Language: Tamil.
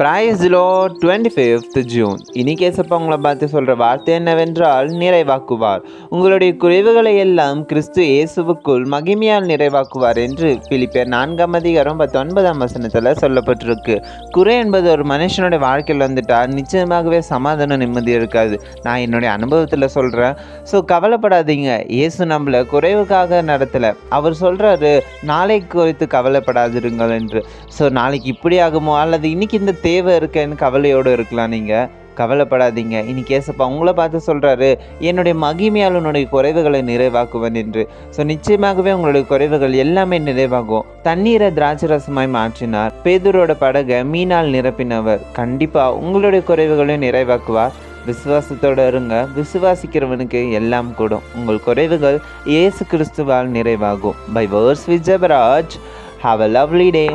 Price Lord 25th June. இன்னைக்கு ஏசப்பா உங்களை பார்த்து சொல்கிற வார்த்தை என்னவென்றால் நிறைவாக்குவார். உங்களுடைய குறைவுகளை எல்லாம் கிறிஸ்து இயேசுவுக்குள் மகிமையால் நிறைவாக்குவார் என்று பிலிப்பியர் 4:19 சொல்லப்பட்டிருக்கு. குறை என்பது ஒரு மனுஷனுடைய வாழ்க்கையில் வந்துட்டால் நிச்சயமாகவே சமாதானம் நிம்மதி இருக்காது. நான் என்னுடைய அனுபவத்தில் சொல்கிறேன். ஸோ கவலைப்படாதீங்க. இயேசு நம்மளை குறைவுக்காக நடத்தலை. அவர் சொல்கிறாரு நாளை குறித்து கவலைப்படாதிருங்கள் என்று. ஸோ நாளைக்கு இப்படி ஆகுமோ அல்லது இன்னைக்கு இந்த தேவை இருக்கேன்னு கவலையோடு இருக்கலாம். நீங்கள் கவலைப்படாதீங்க. இன்னைக்கு ஏசப்பா உங்களை பார்த்து சொல்கிறாரு, என்னுடைய மகிமையால் உன்னுடைய குறைவுகளை நிறைவாக்குவேன் என்று. ஸோ நிச்சயமாகவே உங்களுடைய குறைவுகள் எல்லாமே நிறைவாகும். தண்ணீரை திராட்சை ரசமாய் மாற்றினார். பேதுரோட படகை மீனால் நிரப்பினவர் கண்டிப்பாக உங்களுடைய குறைவுகளையும் நிறைவாக்குவார். விசுவாசத்தோடு இருங்க. விசுவாசிக்கிறவனுக்கு எல்லாம் கூடும். உங்கள் குறைவுகள் இயேசு கிறிஸ்துவால் நிறைவாகும். By verse with Jebaraj. Have a lovely day.